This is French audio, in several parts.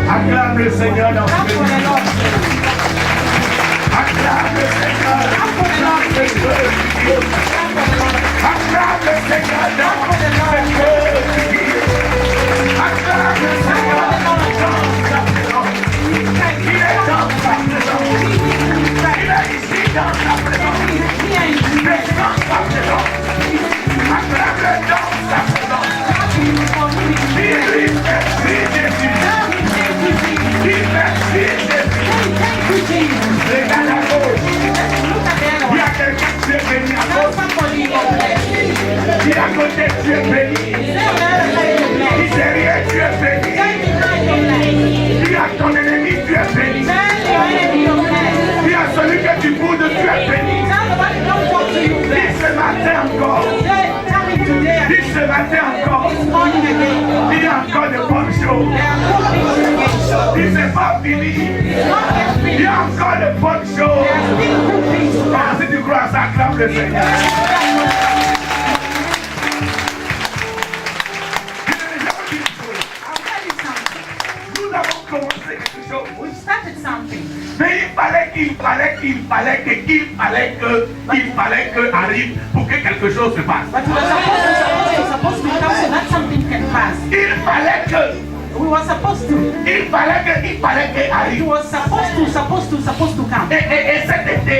Acclame le Seigneur dans ce lieu. Acclame le Seigneur. Acclame le Seigneur. Acclame le Seigneur dans ce lieu. Acclame le Seigneur dans sa présence. Il est dans sa présence. Il est ici dans sa présence. Il est dans sa présence. Acclame-le dans sa présence. Dis-lui merci Jésus. Dis merci Jésus. Regarde à gauche. Il y a quelqu'un qui est béni à gauche. Dis à côté tu es béni. Dis derrière tu es béni. Dis à ton ennemi tu es béni. Dis à celui que tu boudes tu es béni. Dis ce matin encore. Dis ce matin encore. Il y a encore de bonnes choses. Dis c'est pas fini. Il y a encore de bonnes choses. Ah, si tu crois à ça, acclame le Seigneur. Nous avons commencé quelque chose. We started something. Mais il fallait qu'il fallait que arrive pour que quelque chose se passe. But we were supposed to come so that something can pass. Il fallait que arrive. It was supposed to come. Et cet été,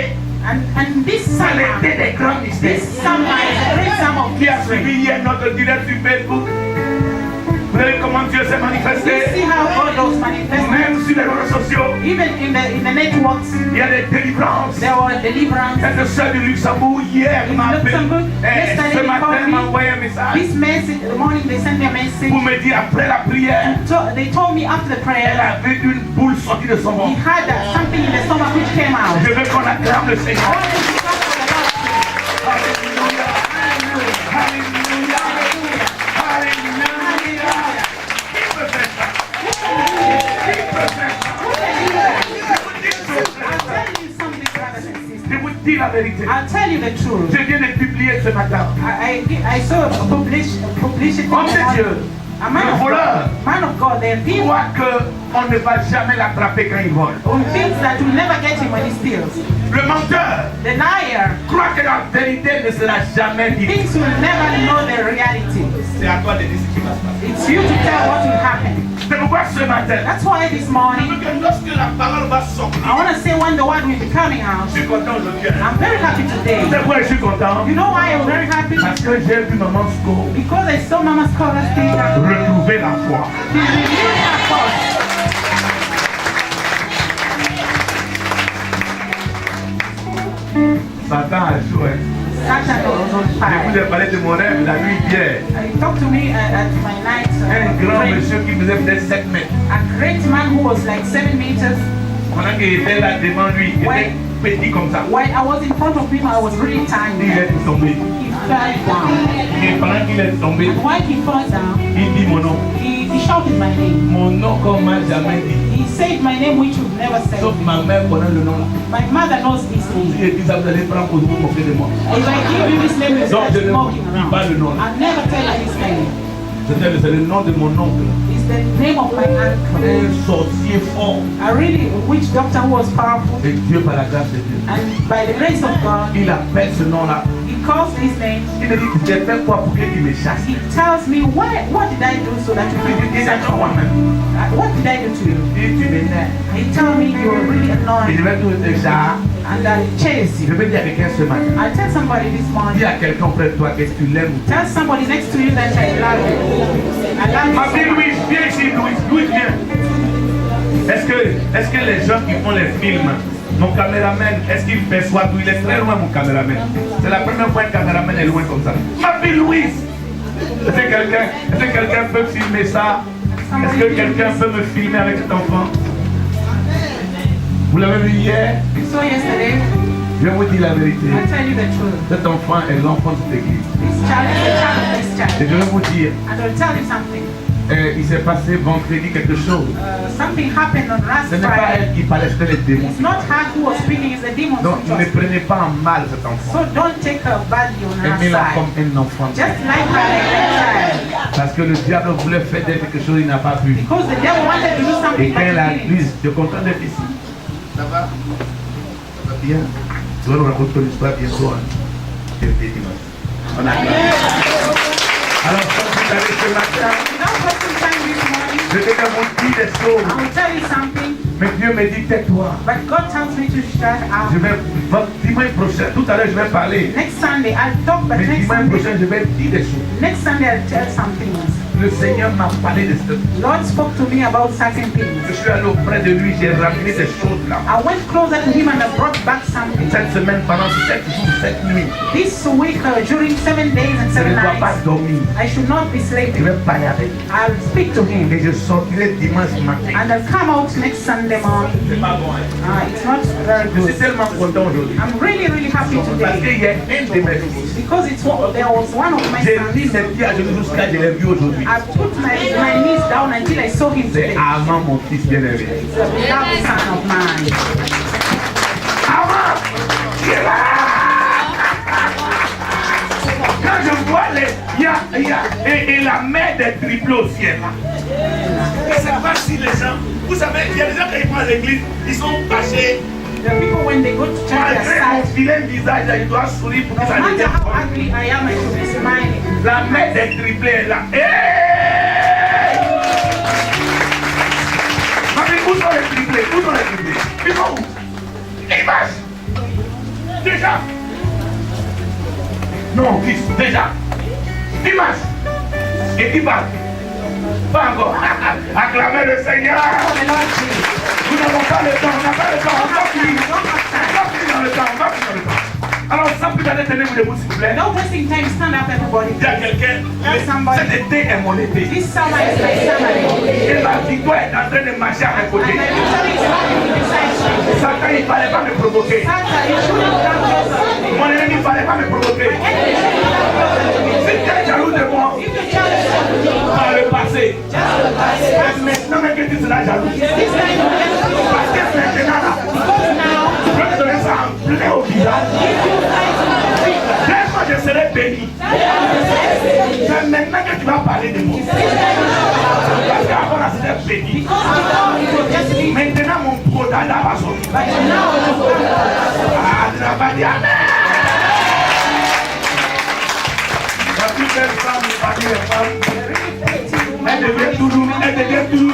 And this c'est summer, l'été des grands mystères. this summer is a great summer of Qui a mystery. suivi hier notre direct sur Facebook? Vous avez vu comment Dieu s'est You manifesté? see how God was manifesting. Même sur les réseaux sociaux, Even in the networks, il y a des délivrances. there were deliverance. Cette soeur du Luxembourg hier In m'a appelé. Luxembourg, yesterday Ce they matin called m'a me. envoyé un message This message, in the morning they sent me a message. pour me dire après la prière, They told me after the elle prayer, avait une boule sortie de son he ventre. had something in the stomach which came out. Je veux qu'on acclame le Seigneur. All this is not for the Lord. Alléluia. Hallelujah. Alléluia. Alléluia. Qui peut faire ça? Qui peut faire ça? I'll tell you something, brothers and sisters. Je vous dis la vérité. I'll tell you the truth. Je viens de publier ce matin. I saw a publicity. Homme de Dieu, A man le of voleur, God. Man of God. There are people croit qu'on ne va jamais l'attraper quand il vole. who thinks that you'll never get him when he steals. Le menteur The liar croit que la vérité ne sera jamais dite. thinks you'll never know the reality. C'est à toi de dire ce qui va se passer. It's you to tell what will happen. C'est pourquoi ce matin, That's why this je morning, veux que lorsque la parole va sortir, I want to say when the word will be coming out. je suis content aujourd'hui. I'm very happy today. C'est pourquoi je suis content. You know why I'm very happy? Parce que j'ai vu Maman Sco Because I saw Mama Scholar speak. retrouver la foi. She renewed her thoughts. Satan a joué. Satan was on Je vous fire. ai parlé de mon rêve la nuit hier. He talked to me at my night. Un grand dream. monsieur qui faisait peut-être 7 mètres. A great man who was like 7 meters. Pendant qu'il était là devant lui, il Ouais. était petit comme ça. When I was in front of him, I was really Il tiny. est tombé. He fell down. Et pendant qu'il est tombé, And when he fell down, il dit mon nom. he shouted my name. Mon nom qu'on m'a jamais dit. He said my name which you've never said. Sauf ma mère connaît le nom là. My mother knows this Si name. je dis ça, vous allez prendre pour vous moquer de moi. If I give you this name, you Donc start je ne smoking dis pas around. le nom là. I'll never tell you his name. C'est le nom de mon oncle. It's the name of my uncle. Un sorcier fort. A really witch doctor who was powerful. Et Dieu, par la grâce de Dieu, And by the grace of God, il appelle ce nom-là. he calls his name. Il me dit, j'ai fait quoi pour qu'il me chasse? He tells me, what did I do so that you Il can dit, be such a moi-même. What did I do to you? Il dit, tu m'énerves. He told me you were really Et je annoying vais tout te chasser. and I chase Je you. vais dire à quelqu'un ce matin. I tell somebody this Dis morning, à quelqu'un près de toi que tu l'aimes. tell somebody next to you that I love you. I love Ma you fille so much. Louise, viens ici, Louise, Louise, viens. Est-ce que les gens qui font les films, mon caméraman, est-ce qu'il perçoit tout? Il est très loin, mon caméraman. C'est la première fois qu'un caméraman est loin comme ça. Ma fille Louise, est-ce que quelqu'un peut filmer ça? Est-ce que quelqu'un peut me filmer avec cet enfant? Vous l'avez vu hier? So yesterday, Je vais vous dire la vérité. I tell you the truth. Cet enfant est l'enfant de cette église. This child is the child of this Et child. je vais vous dire, And I'll tell you something. il s'est passé vendredi quelque chose. Something happened on last Ce n'est pas Friday. elle qui parlait, c'était les démons. It's not her who was speaking, it's the demons Donc who ne was. prenez pas en mal cet enfant. So don't take her badly on her Aimez-la side. comme un enfant. Just like her like a child. Parce que le diable voulait faire d'elle quelque chose, il n'a pas pu. Because the devil wanted to do Et something, quand but elle a he didn't. dit, je suis content d'être ici. Ça va? Ça va bien? Tu vas nous raconter l'histoire bientôt. Hein? Et dimanche. On a alors, quand vous allez ce matin, Without wasting time this morning, je vais vous dire des choses. I will tell you something, Mais Dieu me dit, tais-toi. but God tells me to shut up. Je vais, dimanche prochain, tout à l'heure, je vais parler. Next Sunday, I'll talk, but Mais next dimanche Sunday, prochain, je vais dire des choses. next Sunday I'll tell some things. Le Seigneur m'a parlé de ce. Lord spoke to me about certain Je things. suis allé auprès de lui, j'ai ramené ces choses-là. I went closer to him and I brought back something. Cette semaine, pendant 7 jours, 7 nuits, This week, during 7 days and je 7 ne dois pas nights, dormir. I should not be Je sleeping. vais parler avec lui. I'll speak to him. Et je sortirai dimanche matin. And I'll come out next Sunday morning. C'est pas bon, hein? It's not very Je suis good. tellement content aujourd'hui. I'm really, really happy Parce today. qu'il y a un de mes fils. Because there was one of my J'ai sons. mis mes pieds à genoux jusqu'à je l'ai vu aujourd'hui. I put my knees down until I saw him C'est today. Armand, mon fils bien-aimé. It's a beloved son of mine. Armand, il est là. Quand je vois et la mère des triplés au ciel là. Je ne sais pas si les gens, vous savez, il y a des gens qui vont à l'église, ils sont fâchés. The people, when they go to church, they Malgré are mon sad. vilain visage, il doit sourire pour que No ça matter devienne how fort. ugly I am, I should be smiling. La mère des triplés est là. Hey! Mamie, où sont les triplés? Où sont les triplés? Ils sont où? Image! Déjà! Non, fils, déjà! Image! Et qui parle? Pas encore. Acclamez le Seigneur! Oh, the Lord Jesus. Nous n'avons pas le temps, on n'a pas le temps, on va finir. We don't have On time. va finir dans le temps, on va finir dans le temps. Alors, sans plus tarder, tenez-vous debout, s'il vous plaît. No wasting time. Stand up, everybody. Il y a quelqu'un, cet été est mon été. This summer is my summer. Et ma victoire est en train de marcher à mes côtés. And my victory is walking beside me. Satan, il ne fallait pas me provoquer. Satan, you shouldn't come closer to me. Mon ennemi, il ne fallait pas me provoquer. Enemy shouldn't come closer to me. Si tu es jaloux de moi, If you're jealous of me, par le passé, just the past. mais maintenant même que tu seras jaloux. This time you get to be Parce que maintenant, là, because now, je vais te donner ça en plein au visage. if you fight with the people, Dès que je serai béni, c'est maintenant que tu vas parler de moi. this time you should Parce qu'avant, là, c'était béni. because before it was just me. Maintenant, mon pro-dada va sortir. But now it is come. Ah, tu n'as pas dit Amen. La plus belle femme parmi les femmes, elle devient toujours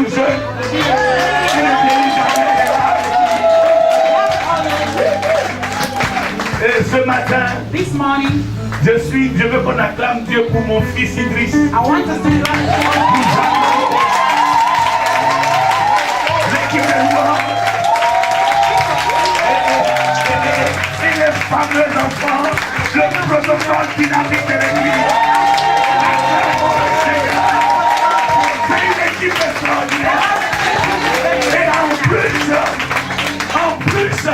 jeune. Elle ne vieillit jamais. Et ce matin, This morning, je veux qu'on acclame Dieu pour mon fils Idriss. I want us to clap for L'équipe est morte. Et les fameux enfants, le protocole dynamique de l'église. C'est une équipe extraordinaire. Et en plus,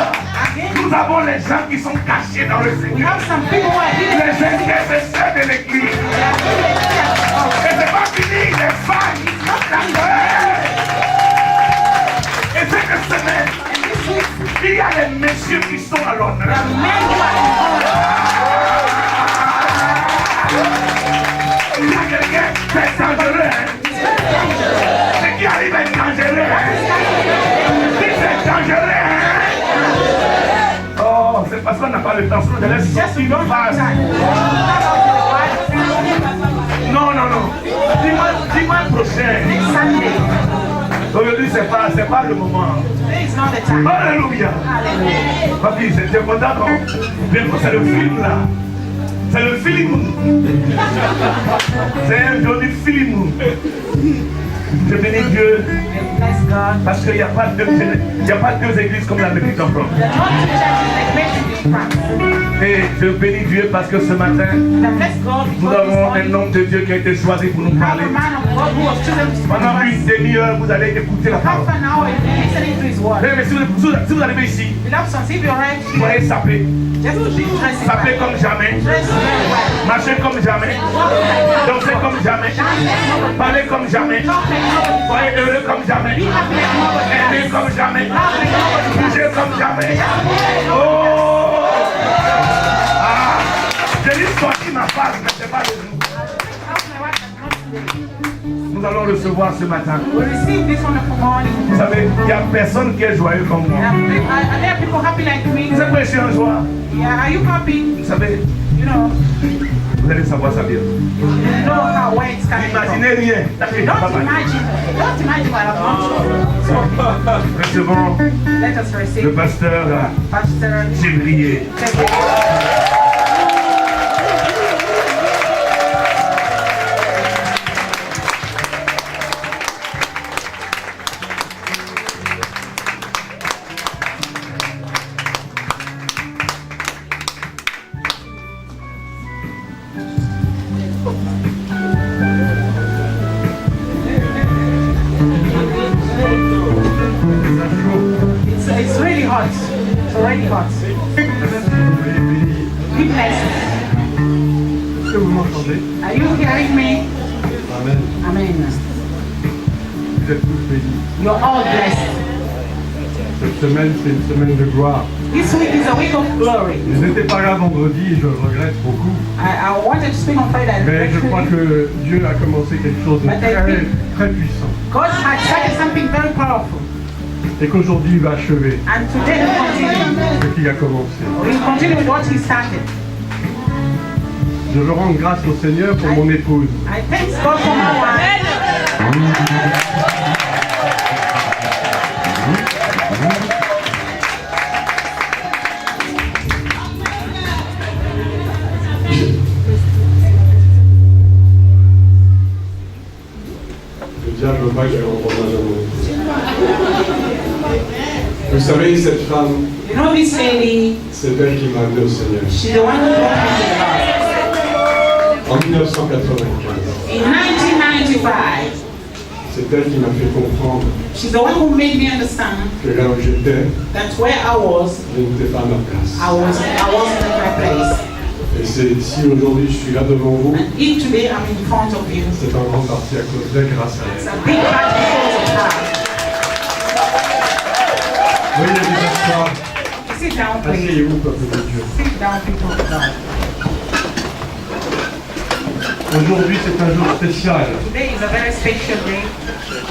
nous avons les gens qui sont cachés dans le We Seigneur. have some people who are hidden. Les intercesseurs de l'église. Et c'est pas fini, les femmes. Et cette semaine, il y a les messieurs qui sont à l'honneur. The men who are in Il y a quelqu'un, c'est dangereux. Hein? Ce qui arrive est dangereux. Hein? Si c'est dangereux. Hein? Oh, c'est parce qu'on n'a pas le temps. Sinon, je laisse sortir une phrase. Non, non, non. Dimanche prochain. Sunday. Aujourd'hui, c'est pas le moment. Today is not the time. Alléluia. Hallelujah. Papi, c'est content, non? Bien, c'est le film là. C'est le film. C'est un joli film. Je bénis Dieu Bless God. parce qu'il n'y a pas deux églises comme la Médite en France. The Lord churches like made in France. Et je bénis Dieu parce que ce matin, The bless God nous because this avons un morning homme de Dieu qui a été choisi pour nous we have parler. a man of God who was chosen to speak to Pendant une us. demi-heure, vous allez écouter la parole. Half an hour and listening to his word. Mais si vous arrivez ici, Beloved sons, if you're right, soyez sapés. just be dressed Sapés well. comme jamais. Dress very well. Marchez comme jamais. Walk like that. Dansez comme jamais. Dance like nobody. Parlez comme jamais. Talk like nobody. Soyez heureux comme jamais. Be happy like nobody. Aimez comme jamais. Laugh like nobody. Bougez comme jamais. Oh! Ah! J'ai juste sorti ma face, mais c'est pas de nous. Nous allons recevoir ce matin. We receive this wonderful morning. Vous savez, il n'y a personne qui est joyeux comme moi. Are there people happy like me? Vous êtes prêché en joie. Yeah, are you happy? Vous savez, You know, vous allez savoir ça bien. you know how where it's coming from. N'imaginez rien. Don't imagine what I've gone through. Recevons Let us le receive pasteur Pastor Février. It's really hot. It's already hot. Be blessed. Est-ce que vous m'entendez? Are you hearing me? Amen. Amen. Vous êtes tous bénis. You're all blessed. Cette semaine, c'est une semaine de gloire. This week is a week of glory. Je n'étais pas là vendredi et je le regrette beaucoup. I wanted to speak on Friday. Mais je crois que Dieu a commencé quelque chose de très, très puissant. God had started something very powerful. et qu'aujourd'hui il va achever And today we continue. ce qu'il a commencé. We continue with what he started. Je veux rendre grâce au Seigneur pour mon épouse. I thank God for my wife. Le diable veut pas que je rende hommage à mon épouse. Vous savez, cette femme, You know this lady, c'est elle qui m'a amené au Seigneur. she's the one who brought me to the Lord. En 1995, In 1995, c'est elle qui m'a fait comprendre she's the one who made me understand que là où j'étais, that where I was je n'étais pas à ma place. I wasn't in my place. Et c'est si aujourd'hui je suis là devant vous, And if today I'm in front of you, c'est en grande partie à cause d'elle, grâce à it's elle. a big part because of her. Oui, il y a des histoires. Sit down, please. Asseyez-vous, peuple de Dieu. Sit down, people of God. Aujourd'hui, c'est un jour spécial, Today is a very special day,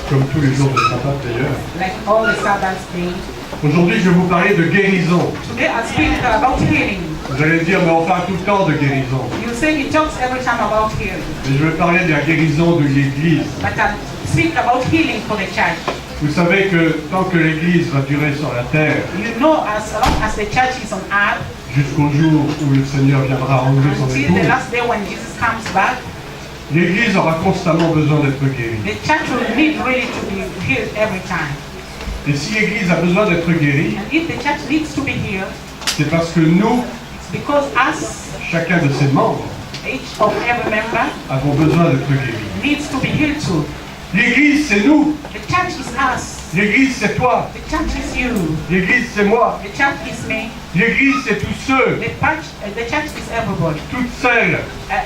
comme tous les jours de Sabbat d'ailleurs. like all the Sabbath days. Aujourd'hui, je vais vous parler de guérison. Today I speak about healing. Vous allez dire, mais on parle tout le temps de guérison. You say he talks every time about healing, Mais je vais parler de la guérison de l'Église. but I speak about healing for the church. Vous savez que tant que l'Église va durer sur la terre, You know, as long as the church is on earth, jusqu'au jour où le Seigneur viendra enlever son until épouse, the last day when Jesus comes back, l'Église aura constamment besoin d'être guérie. the church will need really to be healed every time. Et si l'Église a besoin d'être guérie, And if the church needs to be healed, c'est parce que nous, it's because us, chacun de ses membres, each of every member, avons besoin d'être guéris. needs to be healed too. L'Église, c'est nous. The church is us. L'Église, c'est toi. The church is you. L'Église, c'est moi. The church is me. L'Église, c'est tous ceux, The church is everybody. toutes celles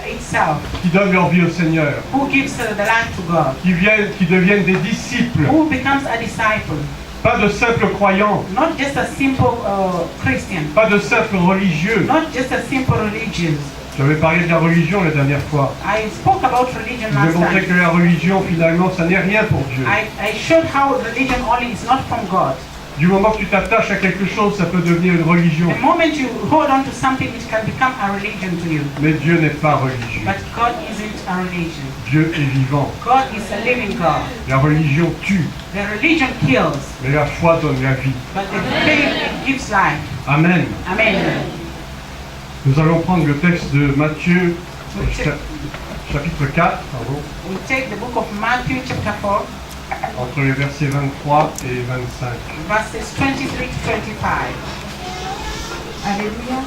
Itself. qui donnent leur vie au Seigneur, Who gives the life to God. qui deviennent des disciples, Who becomes a disciple. pas de simples croyants, Not just a simple Christian. pas de simples religieux. Not just a simple religious. J'avais parlé de la religion la dernière fois. I spoke about religion Je vous ai last montré time. que la religion, finalement, ça n'est rien pour Dieu. I showed how religion only is not from God. Du moment que tu t'attaches à quelque chose, ça peut devenir une religion. The moment you hold on to something, it can become a religion to you. Mais Dieu n'est pas religieux. But God isn't a religion. Dieu est vivant. God is a living God. La religion tue, The religion kills, mais la foi donne la vie. but the faith it gives life. Amen. Amen. Nous allons prendre le texte de Matthieu, chapitre 4, We take the book of Matthew chapter 4, entre les versets 23 et 25. verses 23 to 25. Alléluia.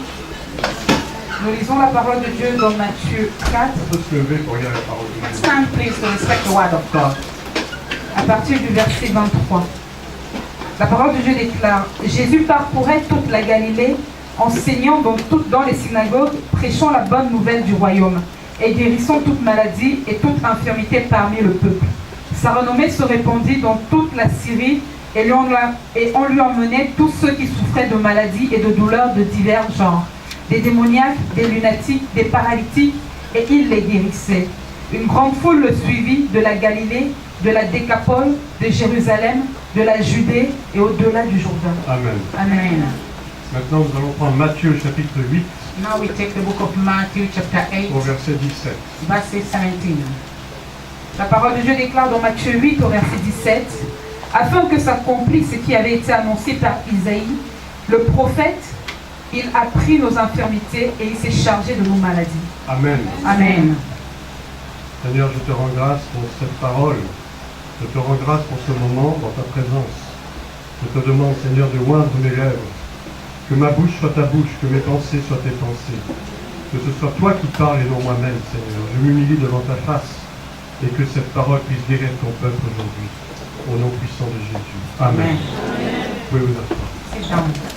Nous lisons la parole de Dieu dans Matthieu 4, On peut se lever pour lire la parole de Dieu. Stand please to respect the word of God. à partir du verset 23. La parole de Dieu déclare: Jésus parcourait toute la Galilée, enseignant dans les synagogues, prêchant la bonne nouvelle du royaume, et guérissant toute maladie et toute infirmité parmi le peuple. Sa renommée se répandit dans toute la Syrie, et on lui emmenait tous ceux qui souffraient de maladies et de douleurs de divers genres, des démoniaques, des lunatiques, des paralytiques, et il les guérissait. Une grande foule le suivit de la Galilée, de la Décapole, de Jérusalem, de la Judée et au-delà du Jourdain. Amen. Amen. Maintenant, nous allons prendre Matthieu chapitre 8 Now we take the book of Matthew chapter 8, au verset 17. verses 17. La parole de Dieu déclare dans Matthieu 8 au verset 17: Afin que s'accomplisse ce qui avait été annoncé par Isaïe, le prophète, il a pris nos infirmités et il s'est chargé de nos maladies. Amen. Amen. Seigneur, je te rends grâce pour cette parole. Je te rends grâce pour ce moment dans ta présence. Je te demande, Seigneur, de oindre mes lèvres. Que ma bouche soit ta bouche, que mes pensées soient tes pensées. Que ce soit toi qui parles et non moi-même, Seigneur. Je m'humilie devant ta face et que cette parole puisse guérir ton peuple aujourd'hui. Au nom puissant de Jésus. Amen. Amen. Vous pouvez vous asseoir. Sit down.